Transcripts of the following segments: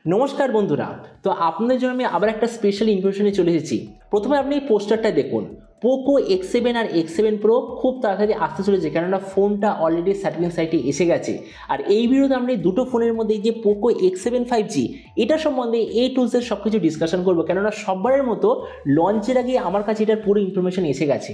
नमस्कार बंधुरा तो आपनादेर जोन्नो आमि आबार एकटा स्पेशल इनफरमेशने चले एसेछि। प्रथमे आपनि पोस्टारटा देखुन पोको X7 और X7 Pro खूब ताड़ाताड़ी आसते चलेছে কেননা ফোনটা অলরেডি সার্টিফিকেশন সাইটে এসে গেছে। আর এই ভিডিওতে আমরা এই দুটো ফোনের মধ্যে যে পোকো X7 5G এটা সম্বন্ধে A to Z সবকিছু ডিসকাশন করব কেননা সববারের মতো লঞ্চের আগে আমার কাছে এটার পুরো ইনফরমেশন এসে গেছে।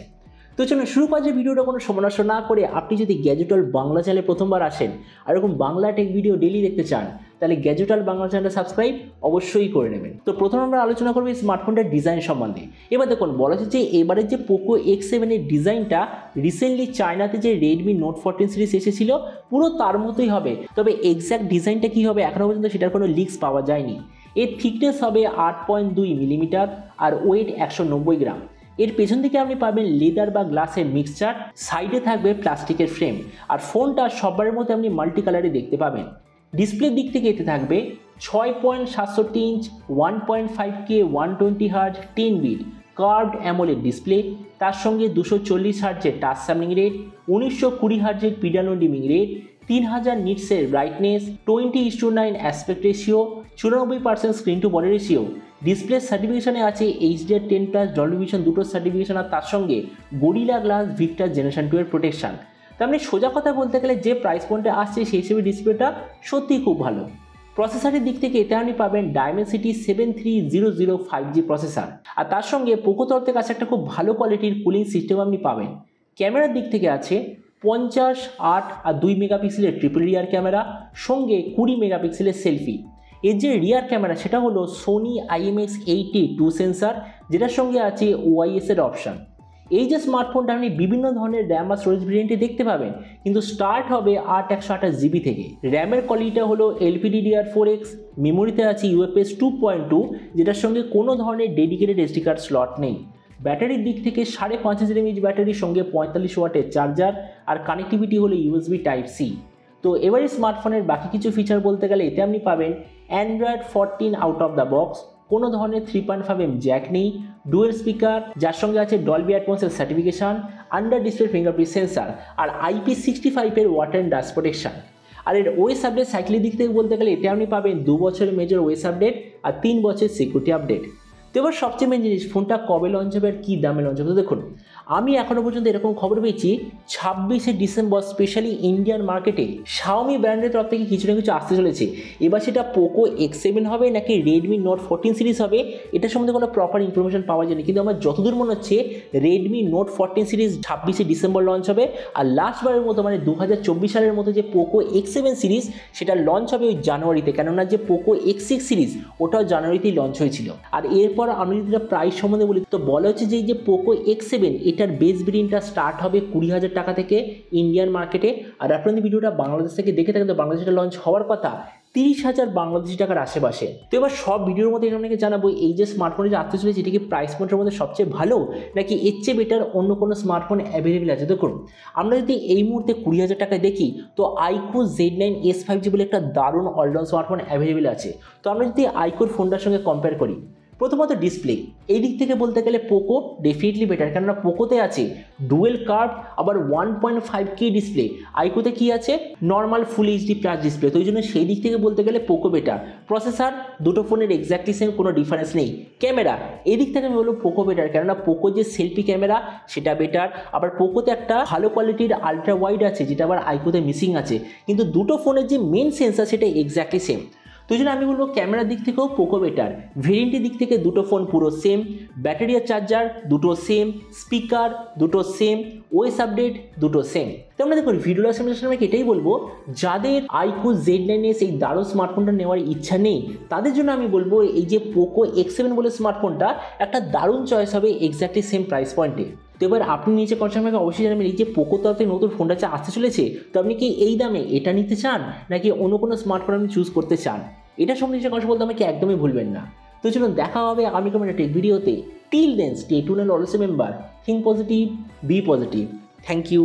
তো চলুন শুরু করা যাক ভিডিওটা কোনো সময় নষ্ট না করে। আপনি যদি গ্যাজেট ওয়ার্ল্ড বাংলা চ্যানেলে প্রথমবার আসেন আর এরকম বাংলা টেক ভিডিও ডেইলি দেখতে চান তাহলে গ্যাজেট ওয়ার্ল্ড বাংলা চ্যানেলটা সাবস্ক্রাইব অবশ্যই করে নেবেন। তো প্রথমে আমরা আলোচনা করব এই স্মার্টফোনটার ডিজাইন সম্বন্ধে। এবার দেখুন বলা হচ্ছে যে এবারে যে পোকো X7 এর ডিজাইনটা রিসেন্টলি চায়নাতে যে রেডমি নোট 14 সিরিজ এসেছিল পুরো তার মতোই হবে, তবে এক্স্যাক্ট ডিজাইনটা কী হবে এখনও পর্যন্ত সেটার কোনো লিক্স পাওয়া যায়নি। এর থিকনেস হবে 8.2 মিলিমিটার আর ওয়েট 190 গ্রাম। এর পেছন দিকে আপনি পাবেন লেদার বা গ্লাসের মিক্সচার, সাইডে থাকবে প্লাস্টিকের ফ্রেম আর ফোনটা সববারের মধ্যে আপনি মাল্টি কালারে দেখতে পাবেন। ডিসপ্লের দিক থেকে এতে থাকবে 6.67 inch 1.5K 120 hertz 10 bit curved AMOLED display, তার সঙ্গে 240 হার্জের টাচ স্যাম্পলিং রেট, 1920 হার্জের পিডানো ডিমিং রেট, 3000 নিটসের brightness, 20:9 aspect ratio, 94% screen to body ratio. Display সার্টিফিকেশনে আছে HDR10+ ডলবি ভিশন দুটো সার্টিফিকেশন আর তার সঙ্গে গরিলা গ্লাস ভিক্টার জেনারেশন 2 এর প্রোটেকশন। তার মানে সোজা কথা বলতে গেলে যে প্রাইস পয়েন্টে আসছে সেই হিসেবে ডিসপ্লেটা সত্যিই খুব ভালো। প্রসেসরের দিক থেকে এতে আপনি পাবেন ডায়মেনসিটি 7300 5G প্রসেসর আর তার সঙ্গে পোকো তরফ থেকে আছে একটা খুব ভালো কোয়ালিটির কুলিং সিস্টেম আপনি পাবেন। ক্যামেরার দিক থেকে আছে 50, 8 আর 2 মেগাপিক্সেলের ট্রিপল রিয়ার ক্যামেরা, সঙ্গে 20 মেগাপিক্সেলের সেলফি। এর যে রিয়ার ক্যামেরা সেটা হলো সোনি IMX80 2 সেন্সার, যেটার সঙ্গে আছে OIS এর অপশান। এই যে স্মার্টফোনটা আপনি বিভিন্ন ধরনের র্যাম বা স্টোরেজ ভেরিয়েন্টে দেখতে পাবেন, কিন্তু স্টার্ট হবে 128 GB থেকে। র্যামের কোয়ালিটিটা হলো LPDDR4X, মেমোরিতে আছে UFS 2.2 যেটার সঙ্গে কোনো ধরনের ডেডিকেটেড SD কার্ড স্লট নেই। ব্যাটারির দিক থেকে 5.5 mAh ব্যাটারির সঙ্গে 45 ওয়াটের চার্জার আর কানেক্টিভিটি হলো USB Type-C। তো এবারে স্মার্টফোনের বাকি কিছু ফিচার বলতে গেলে এতে আপনি পাবেন Android 14 out of the box, কোনো ধরনের 3.5mm জ্যাক নেই, ডুয়েল স্পিকার যার সঙ্গে আছে ডলবি অ্যাটমসের certification, under display fingerprint sensor আর IP65 এর ওয়াটার অ্যান্ড ডাস্ট প্রোটেকশন। আর এর ওএস আপডেট সাইকেলের দিক থেকে বলতে গেলে এতে আপনি পাবেন 2 বছরের মেজর ওএস আপডেট আর 3 বছরের সিকিউরিটি আপডেট। তো এবার সবচেয়ে মেন জিনিস ফোনটা কবে লঞ্চ হবে আর কী দামে লঞ্চ হবে। তো দেখুন আমি এখনও পর্যন্ত এরকম খবর পেয়েছি 26শে ডিসেম্বর স্পেশালি ইন্ডিয়ান মার্কেটে শাওমি ব্র্যান্ডের তরফ থেকে কিছু না কিছু আসতে চলেছে। এবার সেটা পোকো X7 হবে নাকি রেডমি নোট 14 সিরিজ হবে এটা সম্বন্ধে কোনো প্রপার ইনফরমেশন পাওয়া যায়নি, কিন্তু আমার যতদূর মনে হচ্ছে রেডমি নোট 14 সিরিজ 26শে ডিসেম্বর লঞ্চ হবে আর লাস্টবারের মতো মানে 2024 সালের মতো যে পোকো X7 সিরিজ সেটা লঞ্চ হবে ওই জানুয়ারিতে, কেননা যে পোকো X6 সিরিজ ওটাও জানুয়ারিতেই লঞ্চ হয়েছিল। আর এরপর আমি যদি প্রাইস সম্বন্ধে বলি তো বলা হচ্ছে যে এই যে পোকো X7 এটার বেস ভেরিয়েন্টটা স্টার্ট হবে 20,000 টাকা থেকে ইন্ডিয়ান মার্কেটে। আর আপনাদের ভিডিওটা বাংলাদেশ থেকে দেখে থাকেন তো বাংলাদেশে লঞ্চ হওয়ার কথা 30,000 বাংলাদেশি টাকার আশেপাশে। তো এবার সব ভিডিওর মধ্যে আপনাকে জানাবো এই যে স্মার্টফোনে যে আসতে চলেছে এটি কি প্রাইস পয়েন্টের মধ্যে সবচেয়ে ভালো নাকি এর চেয়ে বেটার অন্য কোনো স্মার্টফোন অ্যাভেলেবেল আছে। দেখুন আমরা যদি এই মুহূর্তে 20,000 টাকায় দেখি তো আইকো Z9s 5G বলে একটা দারুণ অলরাউন্ড স্মার্টফোন অ্যাভেলেবেল আছে। তো আমরা যদি আইকোর ফোনটার সঙ্গে কম্পেয়ার করি, প্রথমত ডিসপ্লে এই দিক থেকে বলতে গেলে পোকো ডেফিনেটলি বেটার, কেননা পোকোতে আছে ডুয়েল কার্ভ আবার 1.5K ডিসপ্লে, আইকোতে কি আছে নর্মাল ফুল HD+ ডিসপ্লে। তো এই জন্য সেই দিক থেকে বলতে গেলে পোকো বেটার। প্রসেসর দুটো ফোনের এক্স্যাক্টলি সেম, কোনো ডিফারেন্স নেই। ক্যামেরা এই দিক থেকে আমি বলবো পোকো বেটার, কেননা পোকো যে সেলফি ক্যামেরা সেটা বেটার, আবার পোকোতে একটা ভালো কোয়ালিটির আলট্রা ওয়াইড আছে যেটা আবার আইকোতে মিসিং আছে, কিন্তু দুটো ফোনের যে মেন সেন্সার সেটা এক্স্যাক্টলি সেম। তো জন্য আমি বলবো ক্যামেরার দিক থেকেও পোকো বেটার। ভেরিয়েন্টের দিক থেকে দুটো ফোন পুরো সেম, ব্যাটারি আর চার্জার দুটো সেম, স্পিকার দুটো সেম, ওএস আপডেট দুটো সেম। তো আমরা দেখুন ভিডিওর সামনে আমি এটাই বলবো যাদের আইকো Z9s এই দারুণ স্মার্টফোনটা নেওয়ার ইচ্ছা নেই তাদের জন্য আমি বলবো এই যে পোকো X7 বলে স্মার্টফোনটা একটা দারুণ চয়েস হবে এক্স্যাক্টলি সেম প্রাইস পয়েন্টে। তো এবার আপনি নিচে কনসার্ন আমাকে অবশ্যই জানাবেন এই যে পোকো তরফে নতুন ফোনটা আসতে চলেছে তো আপনি কি এই দামে এটা নিতে চান নাকি অন্য কোনো স্মার্টফোন আপনি চুজ করতে চান, এটা সম্বন্ধে কথা বলতে আমাকে একদমই ভুলবেন না। তো চলুন দেখা হবে আমি কোনো একটা ভিডিওতে। Till then stay tuned and always remember think positive be positive. Thank you.